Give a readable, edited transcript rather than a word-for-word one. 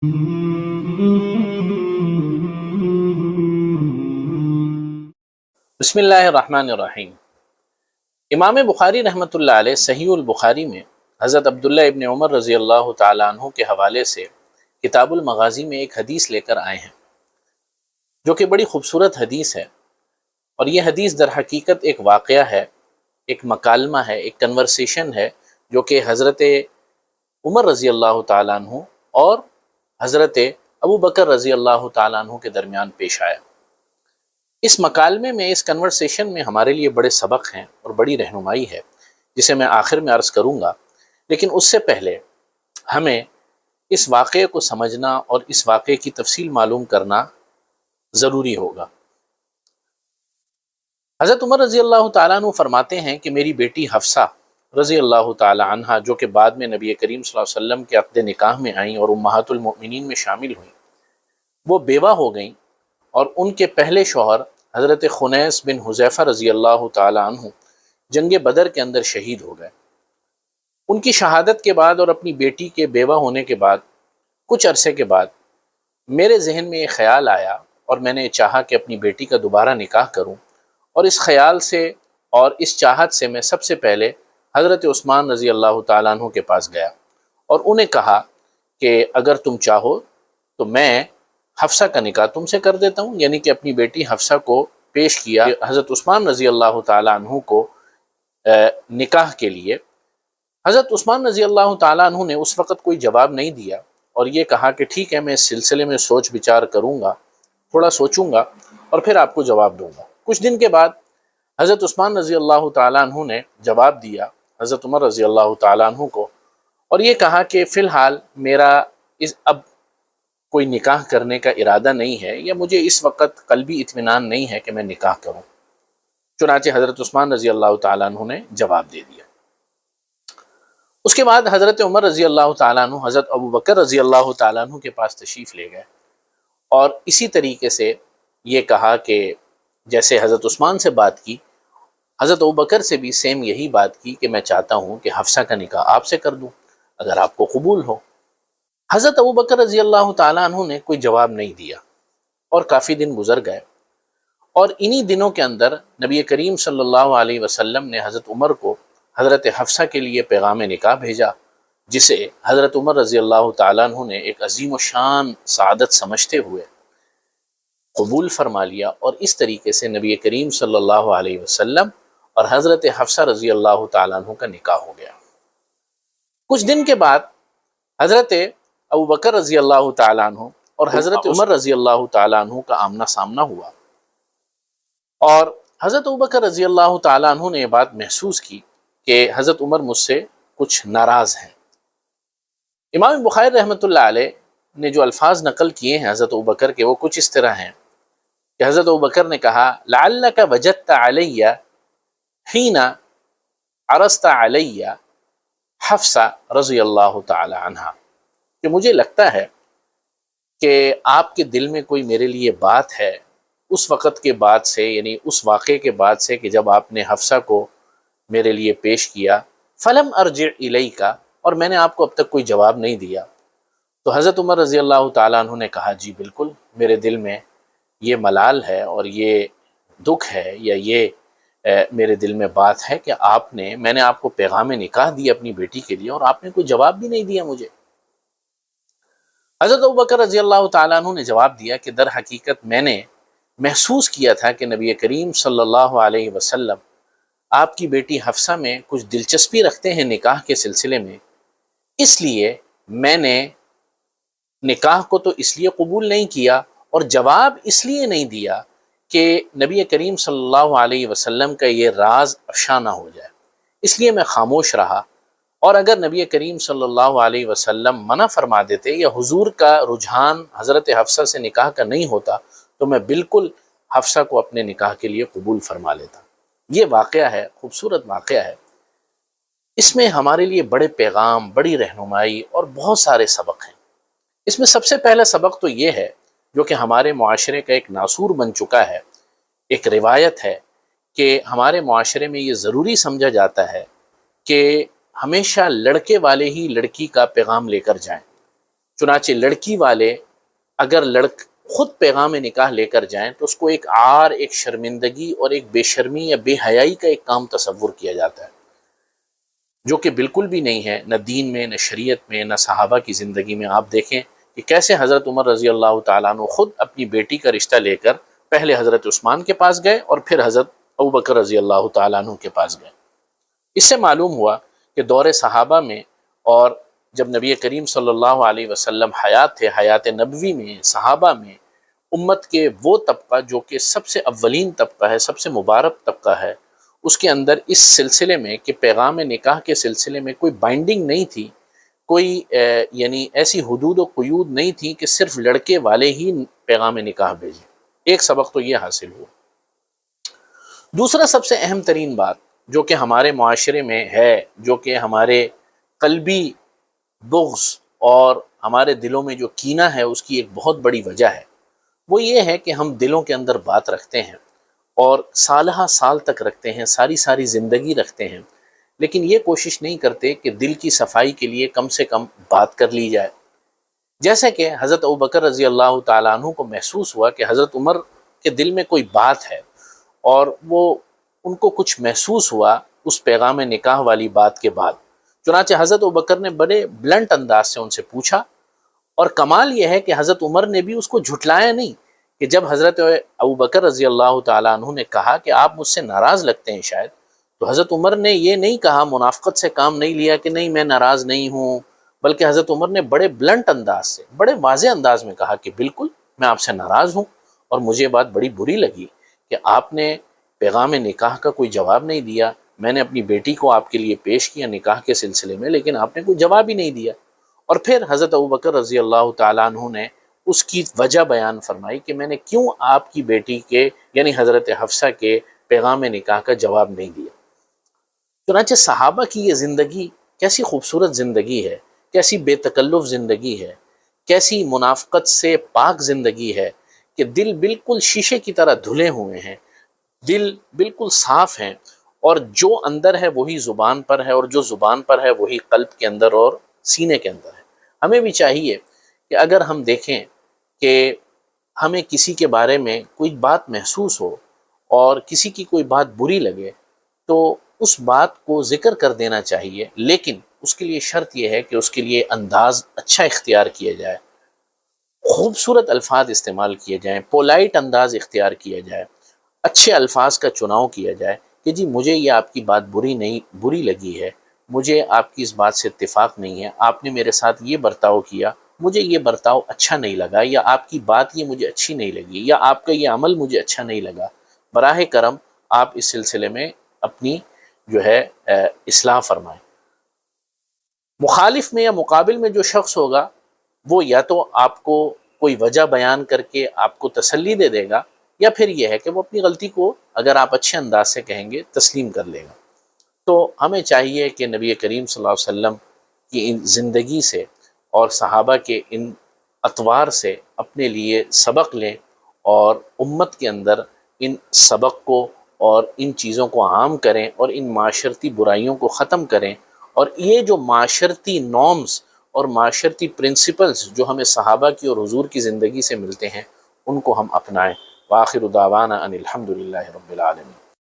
بسم اللہ الرحمن الرحیم۔ امام بخاری رحمۃ اللہ علیہ صحیح البخاری میں حضرت عبداللہ ابن عمر رضی اللہ تعالیٰ عنہ کے حوالے سے کتاب المغازی میں ایک حدیث لے کر آئے ہیں، جو کہ بڑی خوبصورت حدیث ہے، اور یہ حدیث در حقیقت ایک واقعہ ہے، ایک مکالمہ ہے، ایک کنورسیشن ہے، جو کہ حضرت عمر رضی اللہ تعالیٰ عنہ اور حضرت ابو بکر رضی اللہ تعالیٰ عنہ کے درمیان پیش آیا۔ اس مکالمے میں، اس کنورسیشن میں ہمارے لیے بڑے سبق ہیں اور بڑی رہنمائی ہے، جسے میں آخر میں عرض کروں گا، لیکن اس سے پہلے ہمیں اس واقعے کو سمجھنا اور اس واقعے کی تفصیل معلوم کرنا ضروری ہوگا۔ حضرت عمر رضی اللہ تعالیٰ عنہ فرماتے ہیں کہ میری بیٹی حفصہ رضی اللہ تعالیٰ عنہ، جو کہ بعد میں نبی کریم صلی اللہ علیہ وسلم کے عقد نکاح میں آئیں اور امہات المؤمنین میں شامل ہوئیں، وہ بیوہ ہو گئیں، اور ان کے پہلے شوہر حضرت خنیس بن حذیفہ رضی اللہ تعالیٰ عنہ جنگ بدر کے اندر شہید ہو گئے۔ ان کی شہادت کے بعد اور اپنی بیٹی کے بیوہ ہونے کے بعد کچھ عرصے کے بعد میرے ذہن میں یہ خیال آیا، اور میں نے چاہا کہ اپنی بیٹی کا دوبارہ نکاح کروں، اور اس خیال سے اور اس چاہت سے میں سب سے پہلے حضرت عثمان رضی اللہ تعالیٰ عنہ کے پاس گیا اور انہیں کہا کہ اگر تم چاہو تو میں حفصہ کا نکاح تم سے کر دیتا ہوں، یعنی کہ اپنی بیٹی حفصہ کو پیش کیا حضرت عثمان رضی اللہ تعالیٰ عنہ کو نکاح کے لیے۔ حضرت عثمان رضی اللہ تعالیٰ عنہ نے اس وقت کوئی جواب نہیں دیا، اور یہ کہا کہ ٹھیک ہے، میں اس سلسلے میں سوچ بچار کروں گا، تھوڑا سوچوں گا اور پھر آپ کو جواب دوں گا۔ کچھ دن کے بعد حضرت عثمان رضی اللہ تعالیٰ عنہ نے جواب دیا حضرت عمر رضی اللہ تعالیٰ عنہ کو، اور یہ کہا کہ فی الحال میرا اب کوئی نکاح کرنے کا ارادہ نہیں ہے، یا مجھے اس وقت قلبی اطمینان نہیں ہے کہ میں نکاح کروں۔ چنانچہ حضرت عثمان رضی اللہ تعالیٰ عنہ نے جواب دے دیا۔ اس کے بعد حضرت عمر رضی اللہ تعالیٰ عنہ حضرت ابو بکر رضی اللہ تعالیٰ عنہ کے پاس تشریف لے گئے، اور اسی طریقے سے یہ کہا کہ جیسے حضرت عثمان سے بات کی، حضرت ابو بکر سے بھی سیم یہی بات کی کہ میں چاہتا ہوں کہ حفصہ کا نکاح آپ سے کر دوں اگر آپ کو قبول ہو۔ حضرت ابو بکر رضی اللہ تعالیٰ عنہ نے کوئی جواب نہیں دیا، اور کافی دن گزر گئے، اور انہی دنوں کے اندر نبی کریم صلی اللہ علیہ وسلم نے حضرت عمر کو حضرت حفصہ کے لیے پیغام نکاح بھیجا، جسے حضرت عمر رضی اللہ تعالیٰ عنہ نے ایک عظیم و شان سعادت سمجھتے ہوئے قبول فرما لیا، اور اس طریقے سے نبی کریم صلی اللہ علیہ وسلم اور حضرت حفصہ رضی اللہ تعالیٰ عنہ کا نکاح ہو گیا۔ کچھ دن کے بعد حضرت ابو بکر رضی اللہ تعالیٰ عنہ اور حضرت عمر رضی اللہ تعالیٰ عنہ کا آمنا سامنا ہوا، اور حضرت ابو بکر رضی اللہ تعالیٰ عنہ نے یہ بات محسوس کی کہ حضرت عمر مجھ سے کچھ ناراض ہیں۔ امام بخاری رحمۃ اللہ علیہ نے جو الفاظ نقل کیے ہیں حضرت ابو بکر کے، وہ کچھ اس طرح ہیں کہ حضرت ابو بکر نے کہا لعلک وجدت علی حین عرضت علی حفصہ رضی اللہ تعالی عنہ، کہ مجھے لگتا ہے کہ آپ کے دل میں کوئی میرے لیے بات ہے اس وقت کے بعد سے، یعنی اس واقعے کے بعد سے کہ جب آپ نے حفصہ کو میرے لیے پیش کیا، فلم ارجع الیک، اور میں نے آپ کو اب تک کوئی جواب نہیں دیا۔ تو حضرت عمر رضی اللہ تعالیٰ عنہ نے کہا جی بالکل، میرے دل میں یہ ملال ہے اور یہ دکھ ہے، یا یہ میرے دل میں بات ہے کہ میں نے آپ کو پیغام نکاح دی اپنی بیٹی کے لیے، اور آپ نے کوئی جواب بھی نہیں دیا مجھے۔ حضرت ابو بکر رضی اللہ تعالیٰ عنہ نے جواب دیا کہ در حقیقت میں نے محسوس کیا تھا کہ نبی کریم صلی اللہ علیہ وسلم آپ کی بیٹی حفصہ میں کچھ دلچسپی رکھتے ہیں نکاح کے سلسلے میں، اس لیے میں نے نکاح کو تو اس لیے قبول نہیں کیا، اور جواب اس لیے نہیں دیا کہ نبی کریم صلی اللہ علیہ وسلم کا یہ راز افشا نہ ہو جائے، اس لیے میں خاموش رہا، اور اگر نبی کریم صلی اللہ علیہ وسلم منع فرما دیتے یا حضور کا رجحان حضرت حفصہ سے نکاح کا نہیں ہوتا تو میں بالکل حفصہ کو اپنے نکاح کے لیے قبول فرما لیتا۔ یہ واقعہ ہے، خوبصورت واقعہ ہے، اس میں ہمارے لیے بڑے پیغام، بڑی رہنمائی اور بہت سارے سبق ہیں۔ اس میں سب سے پہلا سبق تو یہ ہے، جو کہ ہمارے معاشرے کا ایک ناسور بن چکا ہے، ایک روایت ہے کہ ہمارے معاشرے میں یہ ضروری سمجھا جاتا ہے کہ ہمیشہ لڑکے والے ہی لڑکی کا پیغام لے کر جائیں، چنانچہ لڑکی والے اگر خود پیغام نکاح لے کر جائیں تو اس کو ایک عار، ایک شرمندگی اور ایک بے شرمی یا بے حیائی کا ایک کام تصور کیا جاتا ہے، جو کہ بالکل بھی نہیں ہے، نہ دین میں، نہ شریعت میں، نہ صحابہ کی زندگی میں۔ آپ دیکھیں کہ کیسے حضرت عمر رضی اللہ تعالیٰ عنہ خود اپنی بیٹی کا رشتہ لے کر پہلے حضرت عثمان کے پاس گئے اور پھر حضرت ابوبکر رضی اللہ تعالیٰ عنہ کے پاس گئے۔ اس سے معلوم ہوا کہ دور صحابہ میں اور جب نبی کریم صلی اللہ علیہ وسلم حیات تھے، حیات نبوی میں، صحابہ میں، امت کے وہ طبقہ جو کہ سب سے اولین طبقہ ہے، سب سے مبارک طبقہ ہے، اس کے اندر اس سلسلے میں کہ پیغام نکاح کے سلسلے میں کوئی بائنڈنگ نہیں تھی، کوئی یعنی ایسی حدود و قیود نہیں تھی کہ صرف لڑکے والے ہی پیغام نکاح بھیجیں۔ ایک سبق تو یہ حاصل ہوا۔ دوسرا سب سے اہم ترین بات جو کہ ہمارے معاشرے میں ہے، جو کہ ہمارے قلبی بغض اور ہمارے دلوں میں جو کینہ ہے اس کی ایک بہت بڑی وجہ ہے، وہ یہ ہے کہ ہم دلوں کے اندر بات رکھتے ہیں اور سالہ سال تک رکھتے ہیں، ساری زندگی رکھتے ہیں، لیکن یہ کوشش نہیں کرتے کہ دل کی صفائی کے لیے کم سے کم بات کر لی جائے۔ جیسے کہ حضرت ابوبکر رضی اللہ تعالیٰ عنہ کو محسوس ہوا کہ حضرت عمر کے دل میں کوئی بات ہے، اور وہ ان کو کچھ محسوس ہوا اس پیغام نکاح والی بات کے بعد۔ چنانچہ حضرت ابوبکر نے بڑے بلنٹ انداز سے ان سے پوچھا، اور کمال یہ ہے کہ حضرت عمر نے بھی اس کو جھٹلایا نہیں، کہ جب حضرت ابوبکر رضی اللہ تعالیٰ عنہ نے کہا کہ آپ مجھ سے ناراض لگتے ہیں شاید، تو حضرت عمر نے یہ نہیں کہا، منافقت سے کام نہیں لیا کہ نہیں میں ناراض نہیں ہوں، بلکہ حضرت عمر نے بڑے بلنٹ انداز سے، بڑے واضح انداز میں کہا کہ بالکل میں آپ سے ناراض ہوں، اور مجھے بات بڑی بری لگی کہ آپ نے پیغام نکاح کا کوئی جواب نہیں دیا۔ میں نے اپنی بیٹی کو آپ کے لیے پیش کیا نکاح کے سلسلے میں، لیکن آپ نے کوئی جواب ہی نہیں دیا۔ اور پھر حضرت ابوبکر رضی اللہ تعالیٰ عنہ نے اس کی وجہ بیان فرمائی کہ میں نے کیوں آپ کی بیٹی کے یعنی حضرت حفصہ کے پیغام نکاح کا جواب نہیں دیا۔ چنانچہ صحابہ کی یہ زندگی کیسی خوبصورت زندگی ہے، کیسی بے تکلف زندگی ہے، کیسی منافقت سے پاک زندگی ہے کہ دل بالکل شیشے کی طرح دھلے ہوئے ہیں، دل بالکل صاف ہیں، اور جو اندر ہے وہی زبان پر ہے، اور جو زبان پر ہے وہی قلب کے اندر اور سینے کے اندر ہے۔ ہمیں بھی چاہیے کہ اگر ہم دیکھیں کہ ہمیں کسی کے بارے میں کوئی بات محسوس ہو اور کسی کی کوئی بات بری لگے تو اس بات کو ذکر کر دینا چاہیے، لیکن اس کے لیے شرط یہ ہے کہ اس کے لیے انداز اچھا اختیار کیا جائے، خوبصورت الفاظ استعمال کیے جائیں، پولائٹ انداز اختیار کیا جائے، اچھے الفاظ کا چناؤ کیا جائے کہ جی مجھے یہ آپ کی بات بری لگی ہے، مجھے آپ کی اس بات سے اتفاق نہیں ہے، آپ نے میرے ساتھ یہ برتاؤ کیا، مجھے یہ برتاؤ اچھا نہیں لگا، یا آپ کی بات یہ مجھے اچھی نہیں لگی، یا آپ کا یہ عمل مجھے اچھا نہیں لگا، براہ کرم آپ اس سلسلے میں اپنی جو ہے اصلاح فرمائیں۔ مخالف میں یا مقابل میں جو شخص ہوگا وہ یا تو آپ کو کوئی وجہ بیان کر کے آپ کو تسلی دے دے گا، یا پھر یہ ہے کہ وہ اپنی غلطی کو اگر آپ اچھے انداز سے کہیں گے تسلیم کر لے گا۔ تو ہمیں چاہیے کہ نبی کریم صلی اللہ علیہ وسلم کی ان زندگی سے اور صحابہ کے ان اطوار سے اپنے لیے سبق لیں، اور امت کے اندر ان سبق کو اور ان چیزوں کو عام کریں، اور ان معاشرتی برائیوں کو ختم کریں، اور یہ جو معاشرتی نارمز اور معاشرتی پرنسپلز جو ہمیں صحابہ کی اور حضور کی زندگی سے ملتے ہیں ان کو ہم اپنائیں۔ وآخر دعوانا ان الحمد للہ رب العالمین۔